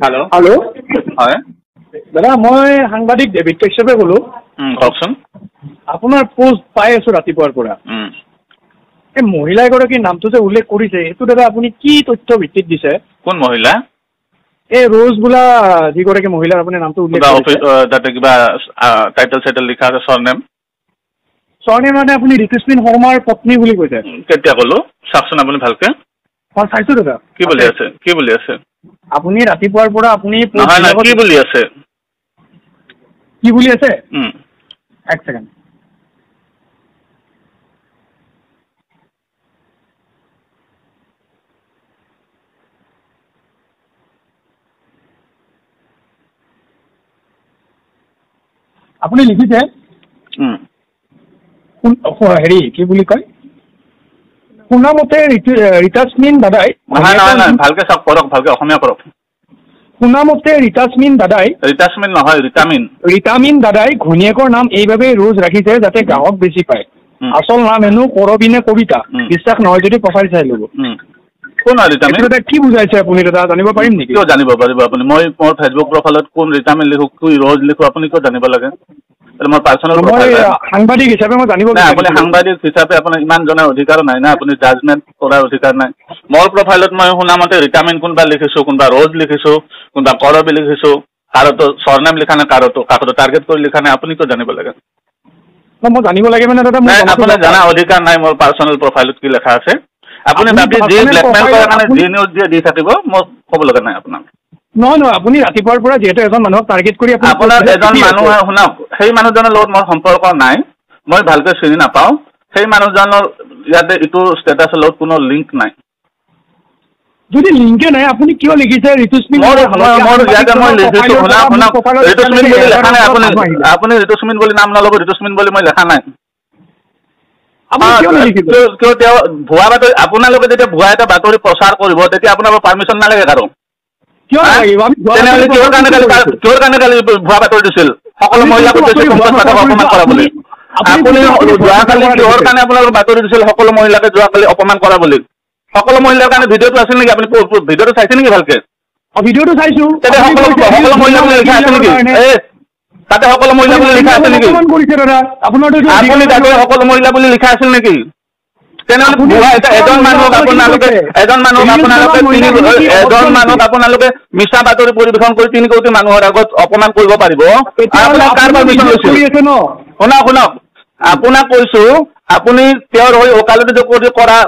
hello' hello' হয় দাদা মই সাংবাদিক ডেভিড কাশ্যপে ক'লো কওকচোন আপোনাৰ পোষ্ট পাই আছোঁ ৰাতিপুৱাৰ পৰা এই মহিলা এগৰাকীৰ নামটো যে উল্লেখ কৰিছে এইটো দাদা আপুনি কি তথ্য ভিত্তিত দিছে কোন মহিলা এই ৰ'জ বোলা যিগৰাকী মহিলাৰ আপুনি নামটো উল্লেখ কৰিছে তাতে কিবা টাইটেল চাইটেল লিখা আছে চৰনেম মানে আপুনি ঋতুস্মিন শৰ্মাৰ পত্নী বুলি কৈছে কেতিয়া ক'লো চাওকচোন আপুনি ভালকে হয় চাইছোঁ দাদা কি বুলি আছে আপুনি ৰাতিপুৱাৰ পৰা আপুনি নহয় কি বুলি আছে এক ছেকেণ্ড আপুনি লিখিছে হেৰি কি বুলি কয় শুনামতে ৰীতাস্মিন দাদাই নহয় ভালকে চাওক পঢ়ক ভালকে অসমীয়া পঢ়ক শুনামতে ৰীতাস্মিন দাদাই ৰীতাস্মিন নহয় ৰীতামিন দাদাই ঘৈণীয়েকৰ নাম এইবাবেই ৰোজ ৰাখিছে যাতে গ্ৰাহক বেছি পায় আচল নাম হেনো কৰবী নে কবিতা বিশ্বাস নহয় যদি প্ৰফাইল চাই ল'ব কোন ৰীতামিন কি বুজাইছে আপুনি দাদা জানিব পাৰিম নেকি কিয় জানিব পাৰিব আপুনি মই মোৰ ফেচবুক প্ৰফাইলত কোন ৰীতামিন লিখো কি ৰোজ লিখো আপুনি কিয় জানিব লাগে মোৰ পাৰ্চনেল সাংবাদিক হিচাপে মই জানিব আপুনি সাংবাদিক হিচাপে আপোনাৰ ইমান জনাৰ অধিকাৰ নাই না আপুনি জাজমেণ্ট কৰাৰ অধিকাৰ নাই মোৰ প্ৰফাইলত মই শুনামতে ৰীতামিন কোনোবা লিখিছো কোনোবা ৰোজ লিখিছো কোনোবা কৰবী লিখিছো কাৰোতো চৰনেম লিখা নাই কাৰোতো টাৰ্গেট কৰি লিখা নাই আপুনি কিয় জানিব লাগে মই জানিব লাগে মানে দাদা আপোনাৰ জনা অধিকাৰ নাই মোৰ পাৰ্চনেল প্ৰফাইলত কি লিখা আছে আপুনি ভাবি যি ব্লেকমেইল কৰাৰ কাৰণে যি নিউজ দি থাকিব মই ক'ব লগা নাই আপোনাক নহয় আপুনি ৰাতিপুৱাৰ পৰা যিহেতু এজন মানুহক টাৰ্গেট কৰি আপোনাৰ এজন মানুহে শুনক সেই মানুহজনৰ লগত মোৰ সম্পৰ্ক নাই মই ভালকে চিনি নাপাওঁ সেই মানুহজনৰ ইয়াতে ইটো ষ্টেটাছৰ লগত কোনো লিংক নাই যদি লিংকে নাই আপুনি কিয় লিখিছে ঋতুস্মিন ঋতুস্মিন বুলি লেখা নাই আপুনি ঋতুস্মিন বুলি নাম নল'ব ঋতুস্মিন বুলি মই লেখা নাই কিয় তেওঁ ভুৱা বাতৰি আপোনালোকে যেতিয়া ভুৱা এটা বাতৰি প্ৰচাৰ কৰিব তেতিয়া আপোনাৰ পাৰ্মিশ্যন নালাগে কাৰো তেনেহ'লে কিহৰ কাৰণে কালি ভুৱা বাতৰি দিছিল সকলো মহিলাক অপমান কৰা বুলি আপুনি যোৱাকালি কিহৰ কাৰণে আপোনালোকে বাতৰি দিছিল সকলো মহিলাকে যোৱাকালি অপমান কৰা বুলি সকলো মহিলাৰ কাৰণে ভিডিঅ'টো আছিল নেকি আপুনি ভিডিঅ'টো চাইছে নেকি ভালকে ভিডিঅ'টো চাইছো সকলো মহিলা বুলি লিখা আছে নেকি তাতে সকলো মহিলা বুলি লিখা আছে নেকি আপুনি তাতে সকলো মহিলা বুলি লিখা আছিল নেকি তেনেহ'লে এজন মানুহক আপোনালোকে মিছা বাতৰি পৰিৱেশন কৰি 3 কোটি মানুহৰ আগত অপমান কৰিব পাৰিব শুনক আপোনাক কৈছো আপুনি তেওঁৰ হৈ ওকালতি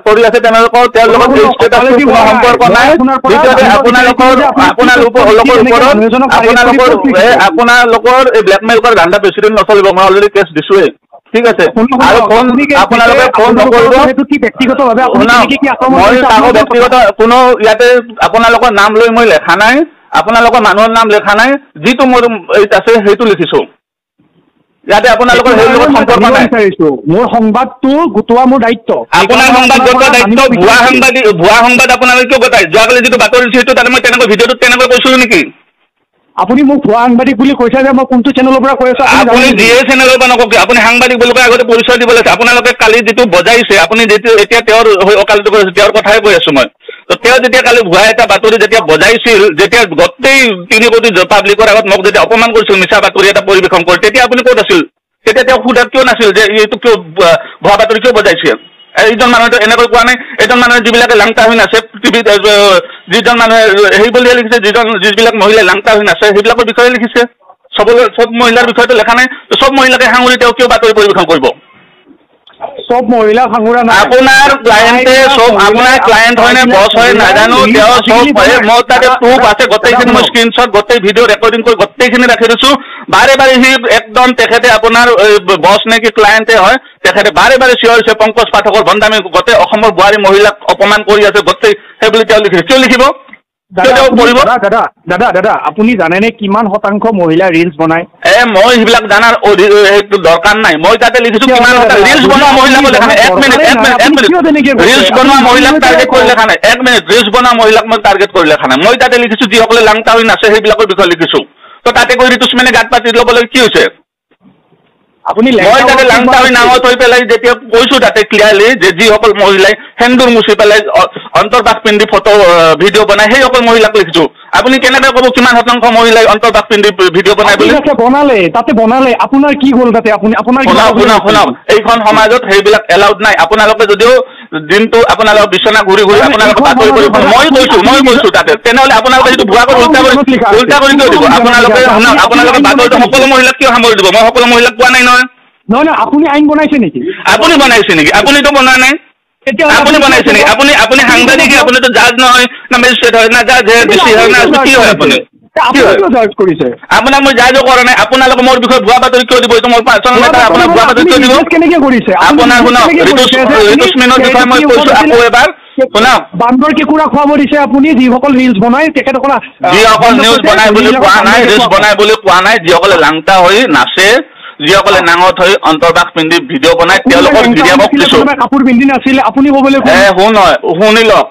কৰি আছে তেওঁলোকৰ তেওঁৰ লগত সম্পৰ্ক নাই আপোনালোকৰ এই ব্লেকমেইল কৰা ধান্দা বেছিদিন নচলিব মই অলৰেডি কেছ দিছোৱেই ঠিক আছে আৰু আপোনালোকে ফোন নকৰিব মই কাকো ব্যক্তিগত কোনো ইয়াতে আপোনালোকৰ নাম লৈ মই লেখা নাই আপোনালোকৰ মানুহৰ নাম লেখা নাই যিটো মোৰ আছে সেইটো লিখিছো ইয়াতে আপোনালোকৰ সেই লগত সম্পৰ্ক নাই মোৰ সংবাদটো গোটোৱা মোৰ দায়িত্ব আপোনাৰ সংবাদ গোটোৱা দায়িত্ব ভুৱা সংবাদ আপোনালোকে কিয় গোটাই যোৱাকালি যিটো বাতৰি দিছে সেইটো তাতে মই তেনেকৈ ভিডিঅ'টোত তেনেকৈ কৈছিলো নেকি আপুনি মোক ভুৱা সাংবাদিক বুলি কৈছে যে মই কোনটো চেনেলৰ পৰা কৈ আছো আপুনি যিয়ে চেনেলৰ পৰা নকওক আপুনি সাংবাদিক বুলি কৈ আগতে পৰিচয় দিব লাগিছে আপোনালোকে কালি যিটো বজাইছে আপুনি যিটো এতিয়া তেওঁৰ হৈ ওকালতি কৰিছে তেওঁৰ কথাই কৈ আছো মই তো তেওঁ যেতিয়া কালি ভুৱা এটা বাতৰি যেতিয়া বজাইছিল যেতিয়া গোটেই 3 কোটি পাব্লিকৰ আগত মোক যেতিয়া অপমান কৰিছিল মিছা বাতৰি এটা পৰিৱেশন কৰি তেতিয়া আপুনি ক'ত আছিল তেতিয়া তেওঁ সোধাত কিয় নাছিল যে এইটো কিয় ভুৱা বাতৰি কিয় বজাইছে এইজন মানুহে এনেকৈ কোৱা নাই এজন মানুহে যিবিলাকে লাংটা হৈ নাছে টিভিত যিজন মানুহে সেই বুলিয়ে লিখিছে যিবিলাক মহিলা লাংটা হৈ নাছে সেইবিলাকৰ বিষয়ে লিখিছে সব মহিলাৰ বিষয়েতো লেখা নাই সব মহিলাকে সাঙুৰি তেওঁ কিয় বাতৰি পৰিৱেশন কৰিব সব মহিলা সাঙুৰা নাই আপোনাৰ ক্লায়েণ্টে সব আপোনাৰ ক্লায়েণ্ট হয় নে বছ হয় নাজানো তেওঁ সব মোৰ তাতে প্ৰুফ আছে গোটেইখিনি মই স্ক্ৰীনশ্বট গোটেই ভিডিঅ' ৰেকৰ্ডিং কৰি গোটেইখিনি ৰাখি দিছো বাৰে সি একদম তেখেতে আপোনাৰ বছ নে কি ক্লায়েণ্টে হয় তেখেতে বাৰে চিঞৰিছে পংকজ পাঠকৰ ভণ্ডামি গোটেই অসমৰ বোৱাৰী মহিলাক অপমান কৰি আছে গোটেই সেইবুলি তেওঁ লিখিছে কিয় লিখিব দাদা আপুনি জানেনে কিমান শতাংশ মহিলা ৰিলছ বনায় মই সেইবিলাক জানাৰ দৰকাৰ নাই মই তাতে লিখিছো কিমান ৰিলছ বনোৱা মহিলাক লেখা নাই 1 মিনিট ৰিলছ বনোৱা মহিলাক টাৰ্গেট কৰি লেখা নাই 1 মিনিট ৰিলছ বনোৱা মহিলাক মই টাৰ্গেট কৰি লেখা নাই মই তাতে লিখিছো যিসকলে লাংটা হৈ নাছে সেইবিলাকৰ বিষয়ে লিখিছো তো তাতে কৈ ঋতুস্মিনে গাত পাতি ল'বলৈ কি হৈছে আপুনি মই তাতে লাংটা হৈ নাঙত হৈ পেলাই যেতিয়া কৈছো তাতে ক্লিয়াৰলি যে যিসকল মহিলাই সেন্দুৰ মুচি পেলাই অন্তৰ্বাস পিন্ধি ফটো ভিডিঅ' বনাই সেইসকল মহিলাক লিখিছো আপুনি কেনেকৈ ক'ব কিমান শতাংশ মহিলাই অন্তৰ্বাস পিন্ধি ভিডিঅ' বনাই বুলি বনালে তাতে বনালে আপোনাৰ কি হ'ল তাতে আপুনি আপোনাৰ শুনক এইখন সমাজত সেইবিলাক এলাউড নাই আপোনালোকে যদিও দিনটো আপোনালোক বিচনা ঘূৰি ঘূৰি আপোনালোকে বাতৰি কৰিব মই কৈছো তাতে তেনেহ'লে আপোনালোকে যিটো ভুৱা কৰি উল্টা কৰি কিয় দিব আপোনালোকে বাতৰিটো সকলো মহিলাক কিয় সামৰি দিব মই সকলো মহিলাক কোৱা নাই নহয় নহয় আপুনি আইন বনাইছে নেকি আপুনি বনাইছে নেকি আপুনিতো বনোৱা নাই আপুনি বনাইছে নেকি আপুনি সাংবাদিক আপুনিতো জাজ নহয় না মেজিষ্ট্ৰেট হয় না জাজ ডিচি হয় না কি হয় আপুনি আপোনাক মই জাজো কৰা নাই আপোনালোকে মোৰ বিষয়ে ভুৱা বাতৰি কিয় দিব এইটো মোৰ পাৰ্চনেল মেটাৰ আপোনাক ভুৱা বাতৰি কিয় দিব কেনেকে কৰিছে আপোনাৰ শুনক ঋতুস্মিনৰ বিষয়ে মই কৈছো আকৌ এবাৰ শুনক বান্দৰ কেঁকুৰা খুৱাব দিছে আপুনি যিসকল ৰিলছ বনাই তেখেতসকল যিসকল নিউজ বনাই বুলি কোৱা নাই ৰিলছ বনাই বুলি কোৱা নাই যিসকলে লাংটা হৈ নাচে যিসকলে নাঙত হৈ অন্তৰ্বাস পিন্ধি ভিডিঅ' বনাই তেওঁলোকৰ গিৰিয়েকক দিছো কাপোৰ পিন্ধি নাছিলে আপুনি ক'বলৈ শুনি লওক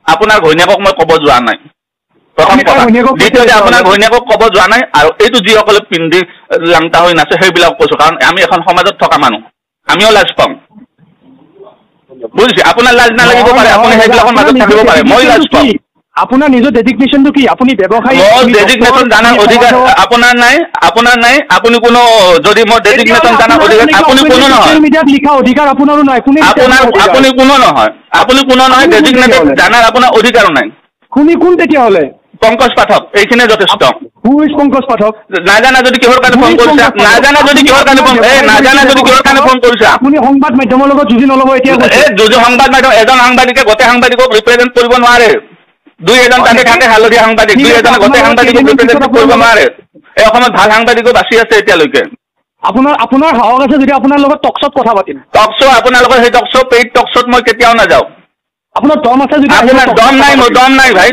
আপোনাৰ ঘৈণীয়েকক মই ক'ব যোৱা নাই প্ৰথম কথা দ্বিতীয়তে আপোনাৰ ঘৈণীয়েকক ক'ব যোৱা নাই আৰু এইটো যিসকলে পিন্ধি লাংটা হৈ নাচে সেইবিলাক কৈছো কাৰণ আমি এখন সমাজত থকা মানুহ আমিও লাজ পাওঁ বুজিছে আপোনাৰ লাজ নালাগিব পাৰে আপুনি সেইবিলাকৰ মাজত থাকিব পাৰে মই লাজ পাওঁ আপোনাৰ নিজৰ ডেজিগনেশ্যনটো কি আপুনি ব্যৱসায়ী ডেজিগনেশ্যন জানাৰ অধিকাৰ আপোনাৰ নাই আপুনি কোনো যদি মই ডেজিগনেশ্যন জানাৰ অধিকাৰ আপুনি কোনো নহয় মিডিয়াত লিখা অধিকাৰ আপোনাৰো নাই আপুনি কোনো নহয় ডেজিগনেটেড জানাৰ আপোনাৰ অধিকাৰো নাই কোন তেতিয়াহ'লে পংকজ পাঠক এইখিনিয়ে যথেষ্ট পংকজ পাঠক নাজানা যদি কিহৰ কাৰণে ফোন কৰিছে নাজানা যদি কিহৰ কাৰণে ফোন কৰিছে আপুনি সংবাদ মাধ্যমৰ লগত যুঁজি নল'ব এতিয়া যুঁজি সংবাদ মাধ্যম এজন সাংবাদিকে গোটেই সাংবাদিকক ৰিপ্ৰেজেণ্ট কৰিব নোৱাৰে দুই এজন তাতে থাকে হালধীয়া সাংবাদিক দুই এজনে গোটেই সাংবাদিকক ৰিপ্ৰেজেণ্ট কৰিব নোৱাৰে এই অসমত ভাল সাংবাদিকো বাচি আছে এতিয়ালৈকে আপোনাৰ সাহস আছে যদি আপোনাৰ লগত টকশ্ব'ত কথা পাতিম টকশ্ব' আপোনালোকৰ সেই টকশ্ব' পেইড টকশ্ব'ত মই কেতিয়াও নাযাওঁ আপোনাৰ দম আছে যদি আপোনাৰ দম নাই ভাই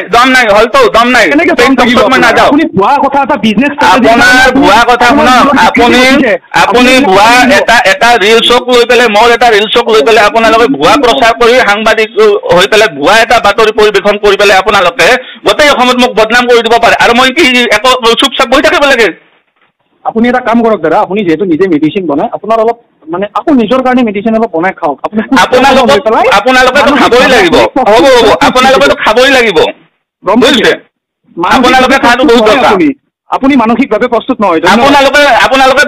দম নাই হয়তো দম নাই মই নাযাওঁ আপুনি ভুৱা কথা এটা বিজনেছ আপোনাৰ ভুৱা কথা শুনক আপুনি ভুৱা এটা ৰিলছক লৈ পেলাই মোৰ এটা ৰিলছক লৈ পেলাই আপোনালোকে ভুৱা প্ৰচাৰ কৰি সাংবাদিক হৈ পেলাই ভুৱা এটা বাতৰি পৰিৱেশন কৰি পেলাই আপোনালোকে গোটেই অসমত মোক বদনাম কৰি দিব পাৰে আৰু মই কি একো চুপচাপ বহি থাকিব লাগে আপুনি এটা কাম কৰক দাদা আপুনি যিহেতু নিজে মেডিচিন বনায় আপোনাৰ অলপ মানে আকৌ নিজৰ কাৰণে মেডিচিন অলপ বনাই খাওক আপোনালোকেতো খাবই লাগিব হ'ব আপোনালোকেতো খাবই লাগিব বুজিছে আপোনালোকে খোৱাটো বহুত দৰকাৰ আপুনি মানসিকভাৱে প্ৰস্তুত নহয় আপোনালোকে